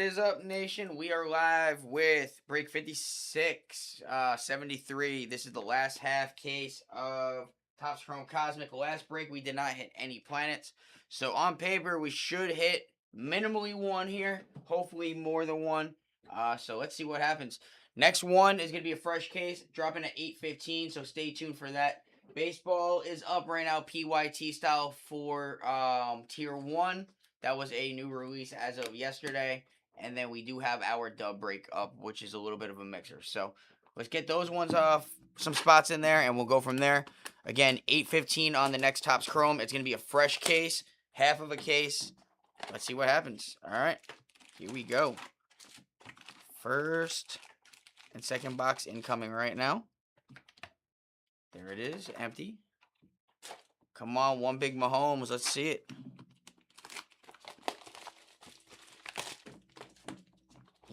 is up, nation? We are live with break 56, 73. This is the last half case of Topps Chrome Cosmic. Last break, we did not hit any planets. So on paper, we should hit minimally one here. Hopefully more than one. So let's see what happens. Next one is going to be a fresh case, dropping at 8:15. So stay tuned for that. Baseball is up right now, PYT style for tier 1. That was a new release as of yesterday. And then we do have our dub break up, which is a little bit of a mixer. So let's get those ones off, some spots in there, and we'll go from there. Again, 8:15 on the next Topps Chrome. It's going to be a fresh case, half of a case. Let's see what happens. All right, here we go. First and second box incoming right now. There it is, empty. Come on, one big Mahomes. Let's see it.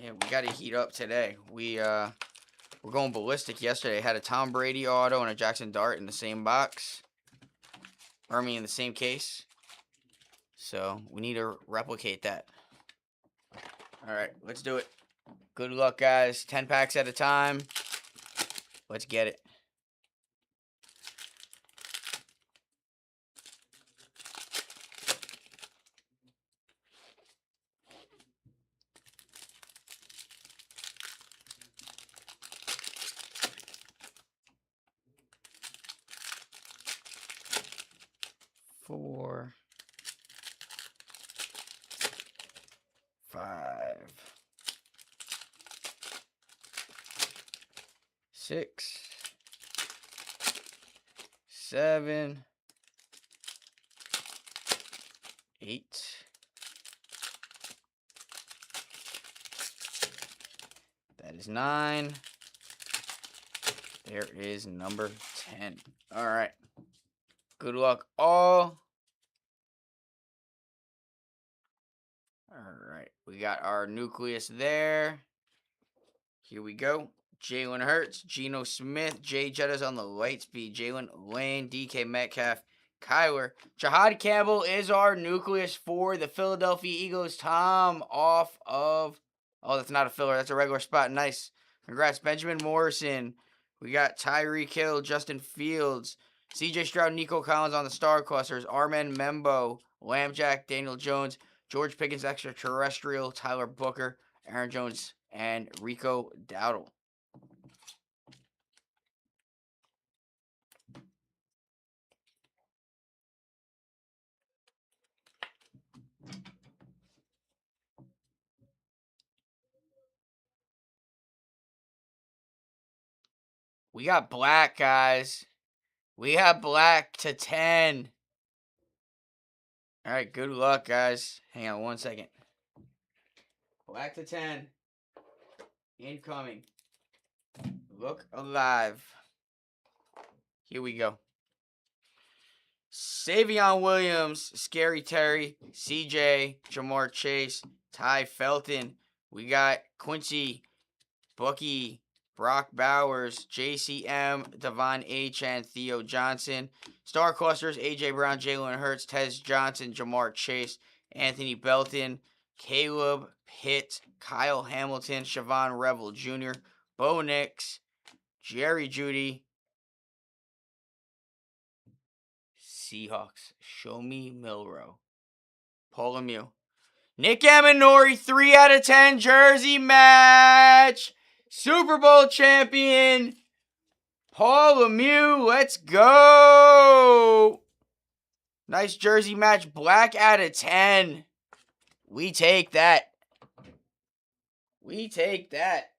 Yeah, we got to heat up today. We're going ballistic yesterday. Had a Tom Brady auto and a Jackson Dart in the same box. Or, I mean, in the same case. So, we need to replicate that. All right, let's do it. Good luck, guys. 10 packs at a time. Let's get it. Four, 5, 6, 7, 8. That is 9. There is number 10. All right. Good luck, all. All right. We got our nucleus there. Here we go. Jalen Hurts, Geno Smith, Jay Jettas on the light speed, Jalen Lane, DK Metcalf, Kyler. Jahad Campbell is our nucleus for the Philadelphia Eagles. Tom off of... Oh, that's not a filler. That's a regular spot. Nice. Congrats, Benjamin Morrison. We got Tyreek Hill, Justin Fields, CJ Stroud, Nico Collins on the star clusters, Armen Membo, Lambjack, Daniel Jones, George Pickens extraterrestrial, Tyler Booker, Aaron Jones, and Rico Dowdle. We got black, guys. We have black to 10. All right, good luck, guys. Hang on one second. Black to 10. Incoming. Look alive. Here we go. Savion Williams, Scary Terry, CJ, Jamar Chase, Ty Felton. We got Quincy, Bucky, Brock Bowers, JCM, Devon H. and Theo Johnson. Star Clusters, AJ Brown, Jalen Hurts, Tez Johnson, Jamar Chase, Anthony Belton, Caleb Pitt, Kyle Hamilton, Siobhan Revel Jr., Bo Nix, Jerry Jeudy, Seahawks, Show Me Milrow, Paul Lemieux, Nick Amenori, 3 out of 10 jersey match. Super Bowl champion, Paul Lemieux. Let's go. Nice jersey match. Black out of 10. We take that. We take that.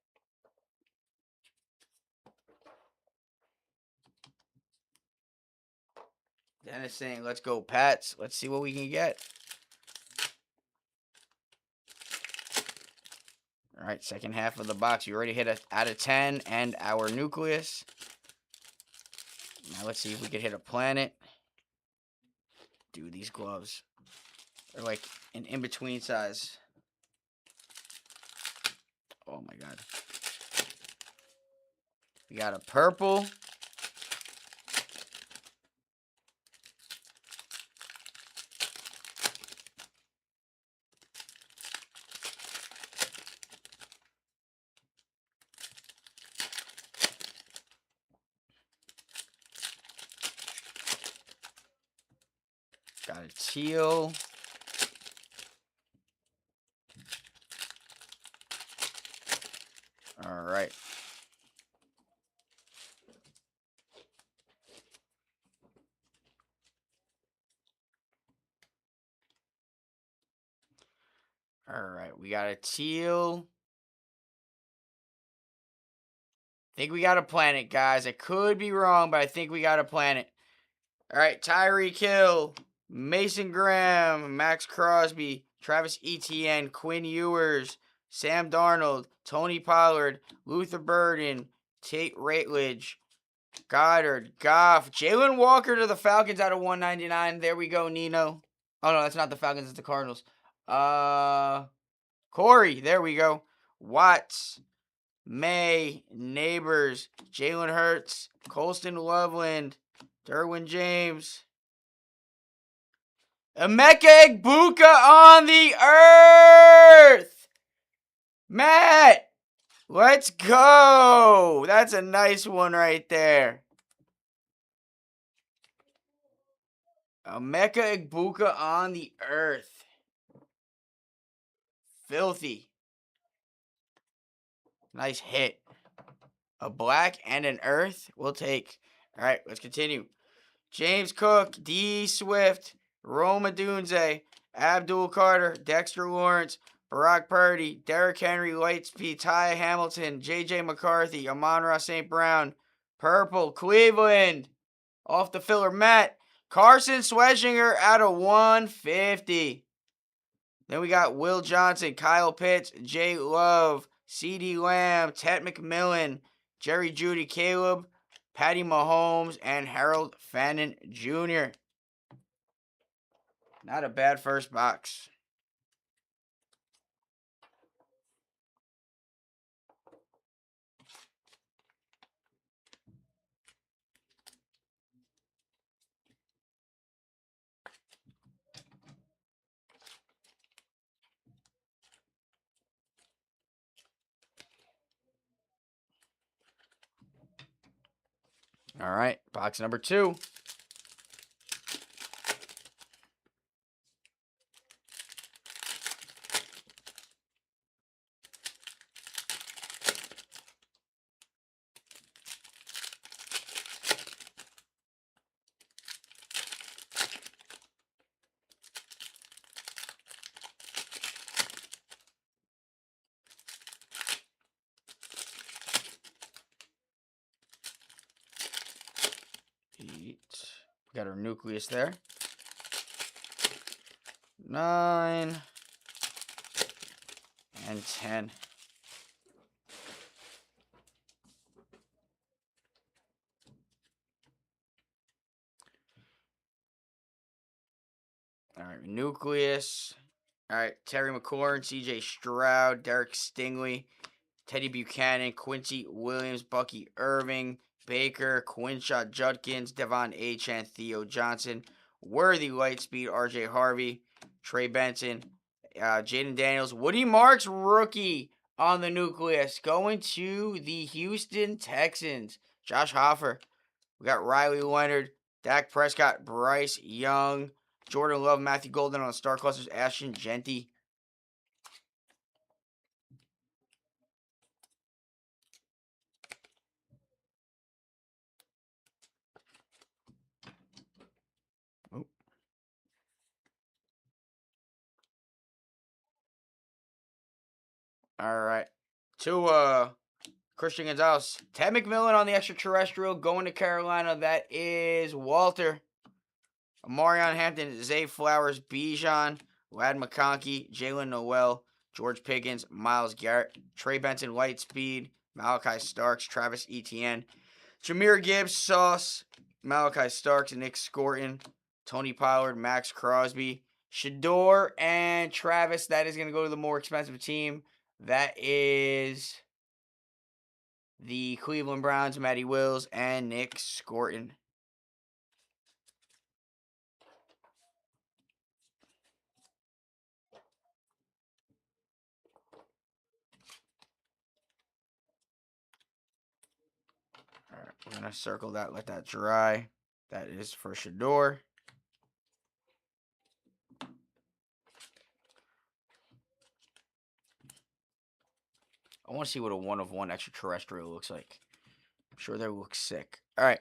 Dennis saying, let's go, Pats. Let's see what we can get. All right, second half of the box. We already hit a out of 10 and our nucleus. Now let's see if we could hit a planet. Dude, these gloves are like an in-between size. Oh my God. We got a purple. Got a teal. All right. All right. We got a teal. I think we got a planet, guys. I could be wrong, but I think we got a planet. All right. Tyreek Hill, Mason Graham, Max Crosby, Travis Etienne, Quinn Ewers, Sam Darnold, Tony Pollard, Luther Burden, Tate Ratledge, Goddard, Goff, Jalen Walker to the Falcons out of 199. There we go, Nino. Oh, no, that's not the Falcons. It's the Cardinals. Corey. There we go. Watts, May, Neighbors, Jalen Hurts, Colston Loveland, Derwin James. Emeka Egbuka on the earth. Matt, let's go. That's a nice one right there. Emeka Egbuka on the earth. Filthy. Nice hit. A black and an earth. We'll take. All right, let's continue. James Cook, D. Swift, Rome Odunze, Abdul Carter, Dexter Lawrence, Barack Purdy, Derrick Henry, Lightspeed, Ty Hamilton, J.J. McCarthy, Amon-Ra St. Brown, Purple, Cleveland, off the filler, Matt, Carson Schwarzenegger out of 150. Then we got Will Johnson, Kyle Pitts, Jay Love, C.D. Lamb, Ted McMillan, Jerry Jeudy, Caleb, Patty Mahomes, and Harold Fannin Jr. Not a bad first box. All right, box number 2. We got our nucleus there. 9 and 10. All right, nucleus. All right, Terry McLaurin, C.J. Stroud, Derek Stingley, Teddy Buchanan, Quincy Williams, Bucky Irving, Baker, Quinshot Judkins, Devon Achane, Theo Johnson, Worthy Lightspeed, R.J. Harvey, Trey Benson, Jaden Daniels, Woody Marks, rookie on the nucleus, going to the Houston Texans. Josh Hoffer. We got Riley Leonard, Dak Prescott, Bryce Young, Jordan Love, Matthew Golden on the Star Clusters, Ashton Genty. Oh. All right. To Christian Gonzalez. Ted McMillan on the extraterrestrial going to Carolina. That is Walter. Marion Hampton, Zay Flowers, Bijan, Lad McConkey, Jalen Noel, George Pickens, Myles Garrett, Trey Benson, Lightspeed, Malachi Starks, Travis Etienne, Jahmyr Gibbs, Sauce, Malachi Starks, Nick Scorton, Tony Pollard, Max Crosby, Shador, and Travis. That is going to go to the more expensive team. That is the Cleveland Browns, Matty Wills, and Nick Scorton. All right, we're going to circle that, let that dry. That is for Shador. I want to see what a 1 of 1 extraterrestrial looks like. I'm sure that looks sick. All right.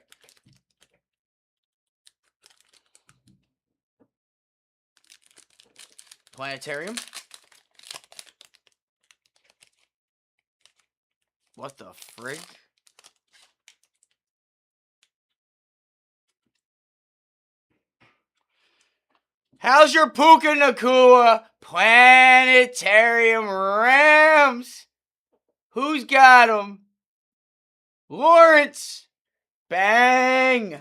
Planetarium. What the frig? How's your Puka Nakua Planetarium Rams? Who's got them? Lawrence. Bang.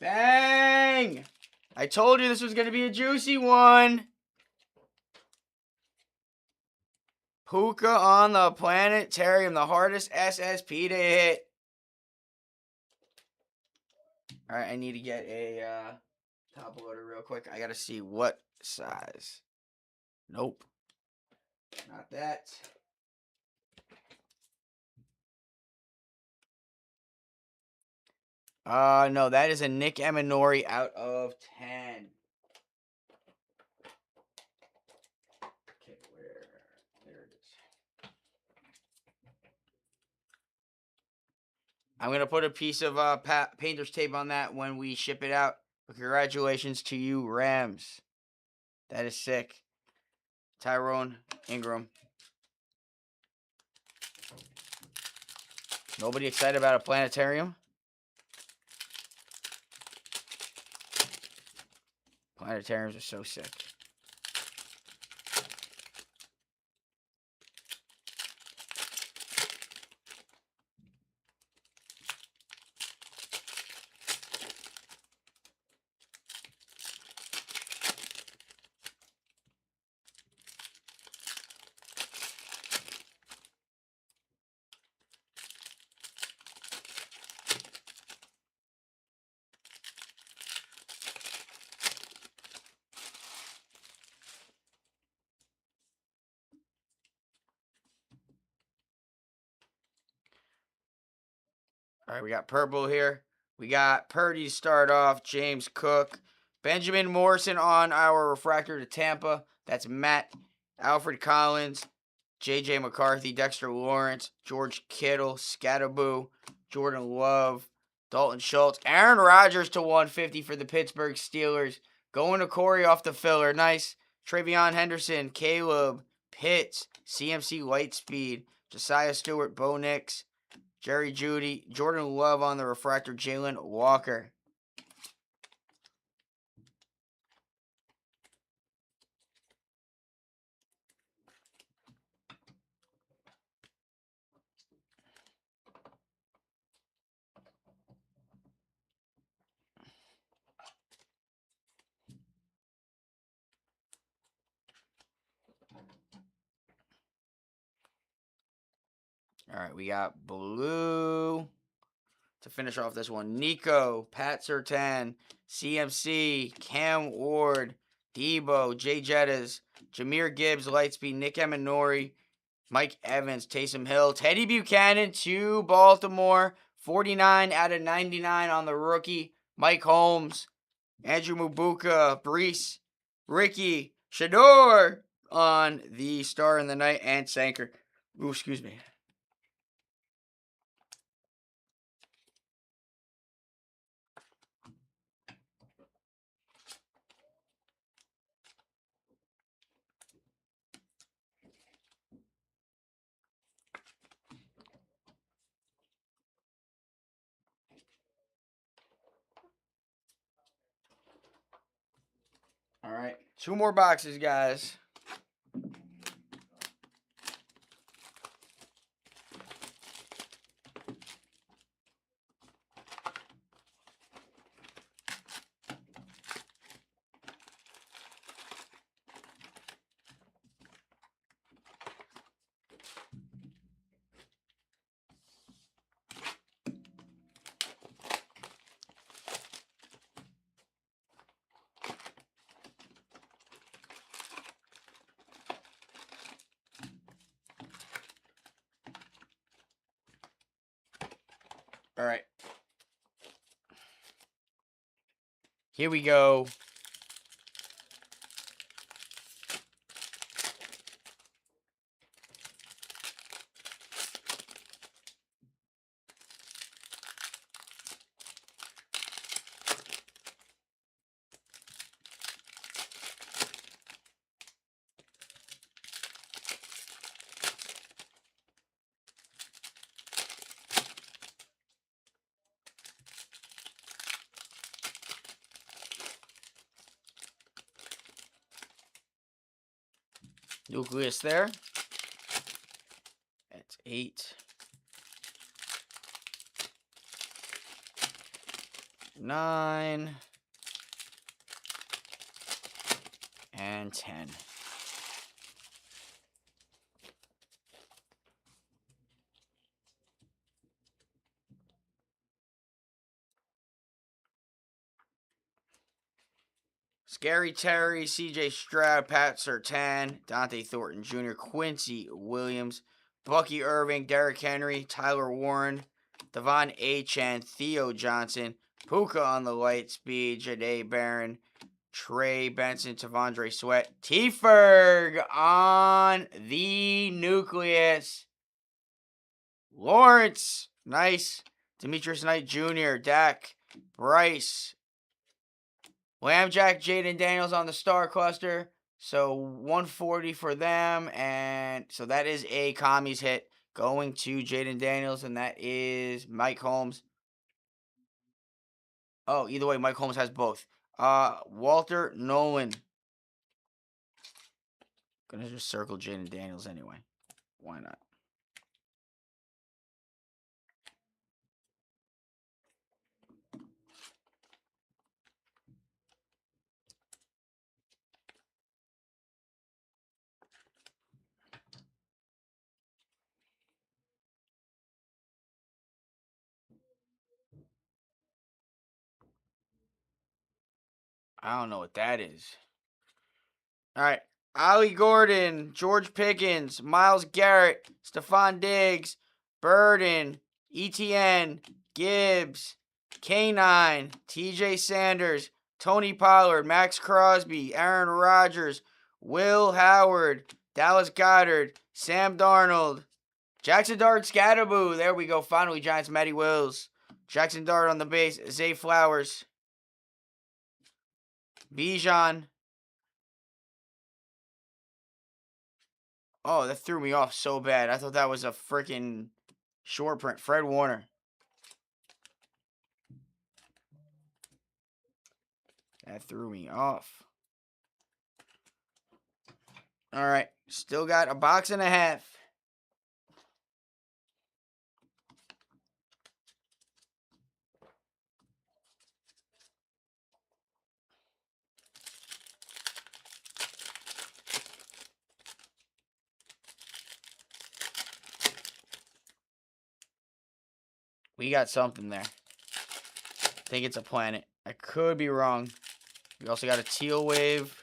Bang. I told you this was going to be a juicy one. Puka on the Planetarium, the hardest SSP to hit. All right, I need to get a top loader real quick. I got to see what size. Nope. Not that. No, that is a Nick Eminori out of 10. Okay, there it is. I'm going to put a piece of painter's tape on that when we ship it out. But congratulations to you, Rams. That is sick. Tyrone Ingram. Nobody excited about a planetarium? Planetariums are so sick. All right, we got purple here. We got Purdy to start off, James Cook. Benjamin Morrison on our refractor to Tampa. That's Matt. Alfred Collins, J.J. McCarthy, Dexter Lawrence, George Kittle, Scatterboo, Jordan Love, Dalton Schultz. Aaron Rodgers to 150 for the Pittsburgh Steelers. Going to Corey off the filler. Nice. Travion Henderson, Caleb, Pitts, CMC Lightspeed, Josiah Stewart, Bo Nix, Jerry Jeudy, Jordan Love on the refractor, Jalen Walker. All right, we got blue to finish off this one. Nico, Pat Surtain, CMC, Cam Ward, Debo, Jay Jettas, Jahmyr Gibbs, Lightspeed, Nick Eminori, Mike Evans, Taysom Hill, Teddy Buchanan to Baltimore, 49 out of 99 on the rookie, Mike Holmes, Andrew Mubuka, Brees, Ricky, Shador on the Star in the Night, and Sanker. Ooh, excuse me. All right, 2 more boxes, guys. All right. Here we go. Nucleus there. That's 8. 9. And 10. Scary Terry, CJ Stroud, Pat Surtain, Dante Thornton Jr., Quincy Williams, Bucky Irving, Derrick Henry, Tyler Warren, Devon Achane, Theo Johnson, Puka on the light speed, Jahdae Barron, Trey Benson, T'Vondre Sweat, T-Ferg on the nucleus. Lawrence, nice. Demetrius Knight Jr., Dak, Bryce, Lambjack, Jaden Daniels on the star cluster. So 140 for them. And so that is a commies hit going to Jaden Daniels. And that is Mike Holmes. Oh, either way, Mike Holmes has both. Walter Nolan. Gonna just circle Jaden Daniels anyway. Why not? I don't know what that is. All right. Ollie Gordon, George Pickens, Myles Garrett, Stephon Diggs, Burden, ETN, Gibbs, K9, TJ Sanders, Tony Pollard, Max Crosby, Aaron Rodgers, Will Howard, Dallas Goedert, Sam Darnold, Jackson Dart, Scatterboo. There we go. Finally, Giants, Matty Wills. Jackson Dart on the base, Zay Flowers, Bijan. Oh, that threw me off so bad. I thought that was a freaking short print. Fred Warner. That threw me off. All right. Still got a box and a half. We got something there. I think it's a planet. I could be wrong. We also got a teal wave.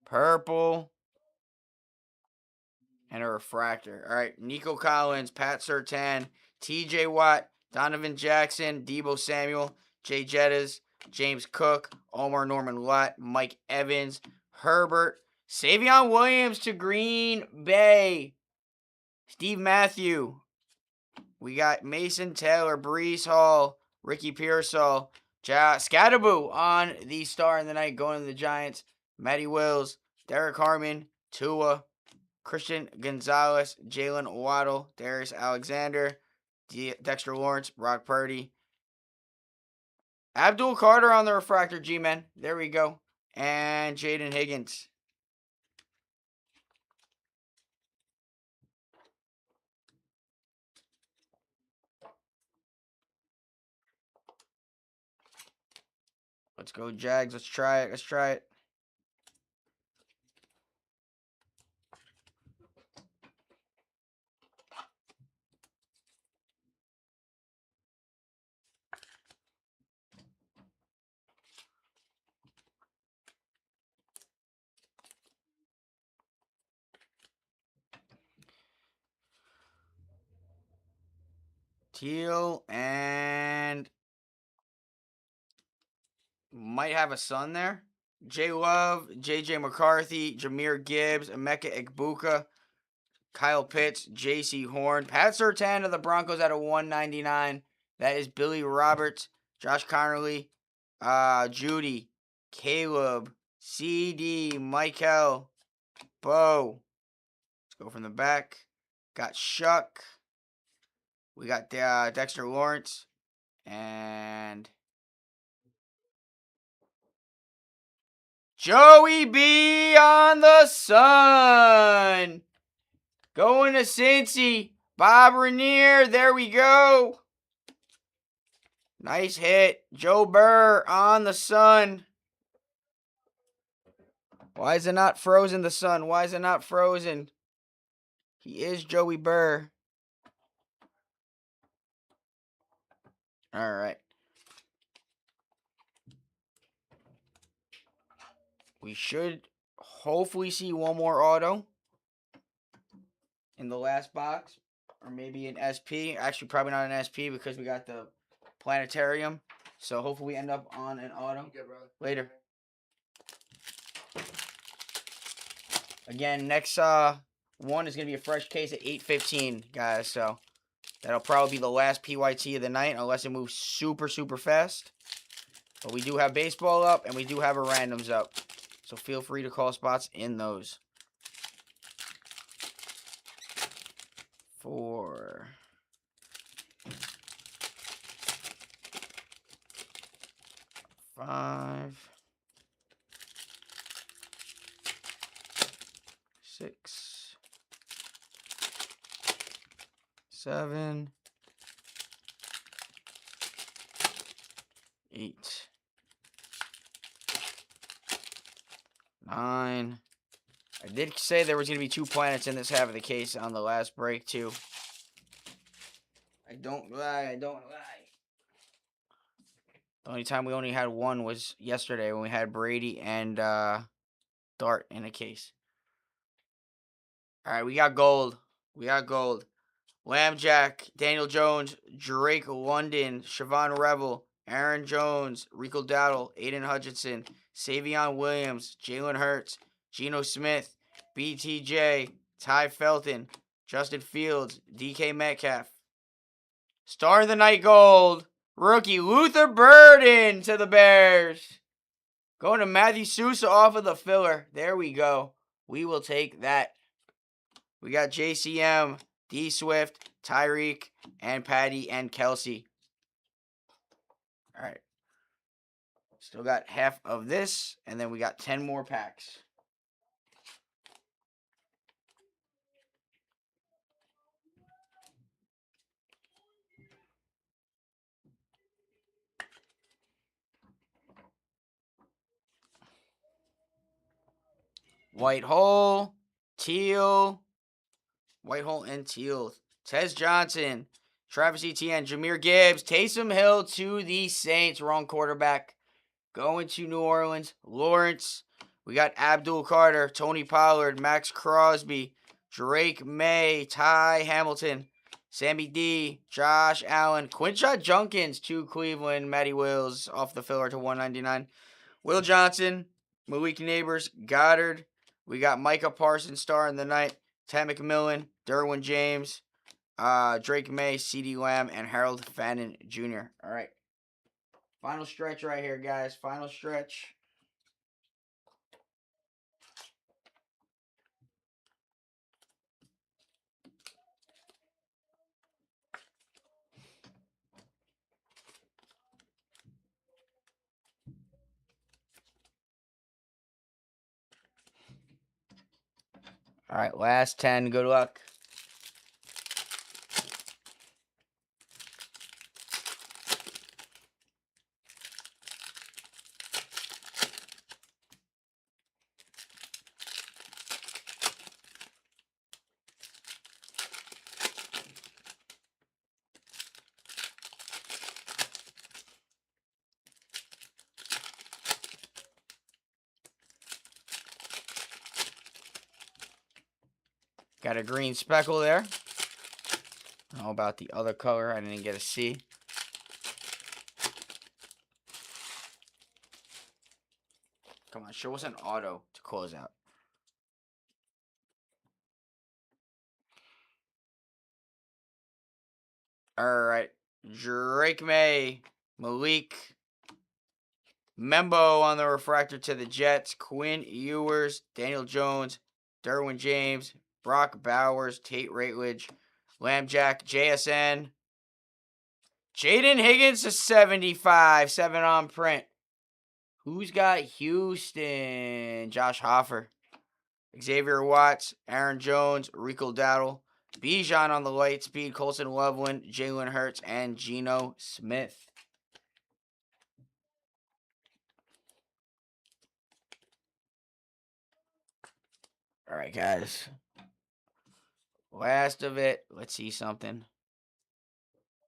Purple. And a refractor. All right. Nico Collins, Pat Surtain, TJ Watt, Donovan Jackson, Deebo Samuel, Jay Jettas, James Cook, Omar Norman Lott, Mike Evans, Herbert, Savion Williams to Green Bay, Steve Matthew. We got Mason Taylor, Breece Hall, Ricky Pearsall, Scatterboo on the star in the night going to the Giants, Matty Wills, Derek Harmon, Tua, Christian Gonzalez, Jalen Waddle, Darius Alexander, Dexter Lawrence, Brock Purdy, Abdul Carter on the refractor, G-Men. There we go. And Jaden Higgins. Let's go, Jags. Let's try it. Let's try it. Teal and Might have a son there. J Love, JJ McCarthy, Jahmyr Gibbs, Emeka Egbuka, Kyle Pitts, J.C. Horn, Pat Surtain of the Broncos at a 199. That is Billy Roberts, Josh Connerly, Judy, Caleb, CD, Michael, Bo. Let's go from the back. Got Shuck. We got Dexter Lawrence. And Joey B on the Sun. Going to Cincy. Bob Rainier. There we go. Nice hit. Joe Burr on the Sun. Why is it not frozen, the Sun? Why is it not frozen? He is Joey Burr. All right. We should hopefully see one more auto in the last box. Or maybe an SP. Actually, probably not an SP because we got the planetarium. So hopefully we end up on an auto. Later. Again, next one is going to be a fresh case at 8:15, guys. So that'll probably be the last PYT of the night unless it moves super, super fast. But we do have baseball up and we do have a randoms up. So feel free to call spots in those. 4. 5. 6. 7. 8. 9. I did say there was going to be 2 planets in this half of the case on the last break, too. I don't lie. The only time we only had 1 was yesterday when we had Brady and Dart in a case. All right, we got gold. Lambjack, Daniel Jones, Drake London, Siobhan Revel, Aaron Jones, Rico Dowdle, Aiden Hutchinson, Savion Williams, Jalen Hurts, Geno Smith, BTJ, Ty Felton, Justin Fields, DK Metcalf. Star of the Night Gold, rookie Luther Burden to the Bears. Going to Matthew Sousa off of the filler. There we go. We will take that. We got JCM, D Swift, Tyreek, and Patty and Kelsey. All right. Still got half of this, and then we got 10 more packs. White hole, teal, white hole and teal. Tez Johnson, Travis Etienne, Jahmyr Gibbs, Taysom Hill to the Saints. Wrong quarterback. Going to New Orleans. Lawrence. We got Abdul Carter, Tony Pollard, Max Crosby, Drake May, Ty Hamilton, Sammy D, Josh Allen, Quinshot Junkins to Cleveland, Matty Wills off the filler to 199. Will Johnson, Malik Neighbors, Goddard. We got Micah Parsons, Star in the Night, Ted McMillan, Derwin James, Drake May, CeeDee Lamb, and Harold Fannin Jr. All right. Final stretch right here, guys. Final stretch. All right, last 10. Good luck. Got a green speckle there. I don't know about the other color. I didn't get a C. Sure was an auto to close out. All right. Drake May, Malik, Membo on the refractor to the Jets, Quinn Ewers, Daniel Jones, Derwin James, Brock Bowers, Tate Ratledge, Lambjack, JSN, Jaden Higgins to 75, 7 on print. Who's got Houston? Josh Hoffer, Xavier Watts, Aaron Jones, Rico Dowdle, Bijan on the light speed, Colson Loveland, Jalen Hurts, and Geno Smith. All right, guys. Last of it. Let's see something.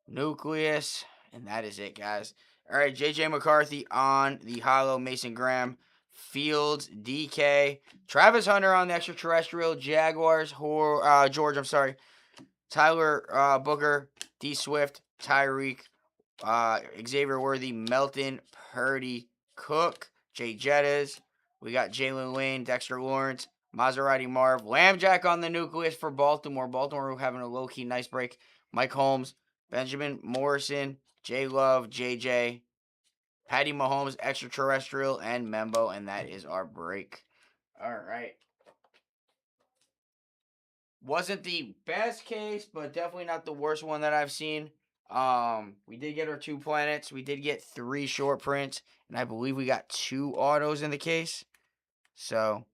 Nucleus. And that is it, guys. All right, J.J. McCarthy on the hollow. Mason Graham. Fields. DK. Travis Hunter on the extraterrestrial. Jaguars. George, I'm sorry. Tyler Booker. D. Swift. Tyreek. Xavier Worthy. Melton. Purdy. Cook. Jay Jettas. We got Jalen Lane. Dexter Lawrence. Maserati Marv. Lambjack on the Nucleus for Baltimore. Baltimore having a low-key nice break. Mike Holmes. Benjamin Morrison. J Love. JJ. Patty Mahomes. Extraterrestrial. And Membo. And that is our break. All right. Wasn't the best case, but definitely not the worst one that I've seen. We did get our 2 planets. We did get 3 short prints. And I believe we got 2 autos in the case. So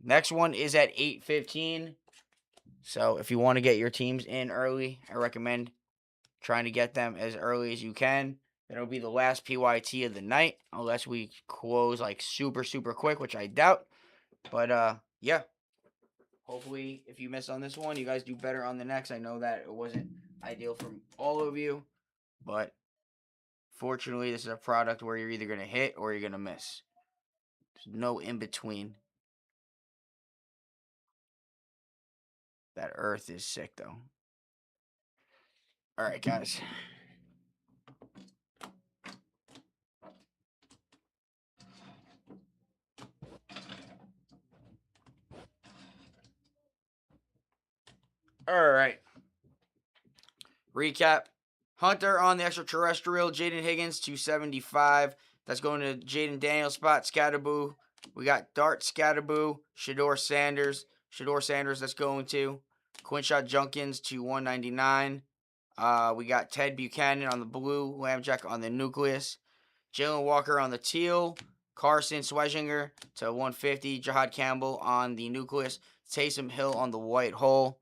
next one is at 8:15. So if you want to get your teams in early, I recommend trying to get them as early as you can. That'll be the last PYT of the night, unless we close like super quick, which I doubt. But yeah. Hopefully, if you miss on this one, you guys do better on the next. I know that it wasn't ideal for all of you, but fortunately, this is a product where you're either going to hit or you're going to miss. There's no in between. That Earth is sick, though. All right, guys. All right. Recap. Hunter on the extraterrestrial. Jaden Higgins, 275. That's going to Jaden Daniels spot. Scatterboo. We got Dart Scatterboo. Shador Sanders. That's going to Quinshot Junkins to 199. We got Ted Buchanan on the blue. Lambjack on the nucleus. Jalen Walker on the teal. Carson Schwezinger to 150. Jahad Campbell on the nucleus. Taysom Hill on the white hole.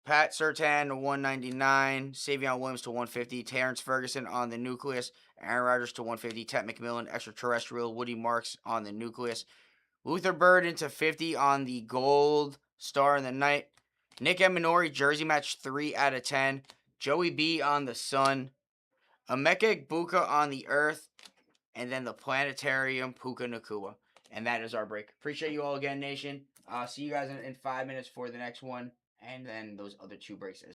Pat Surtain to 199. Savion Williams to 150. Terrence Ferguson on the nucleus. Aaron Rodgers to 150. Ted McMillan, extraterrestrial. Woody Marks on the nucleus. Luther Burden to 50 on the gold star in the night. Nick Eminori, jersey match 3 out of 10. Joey B on the sun. Emeka Egbuka on the earth. And then the planetarium Puka Nakua. And that is our break. Appreciate you all again, Nation. See you guys in 5 minutes for the next one. And then those other 2 breaks as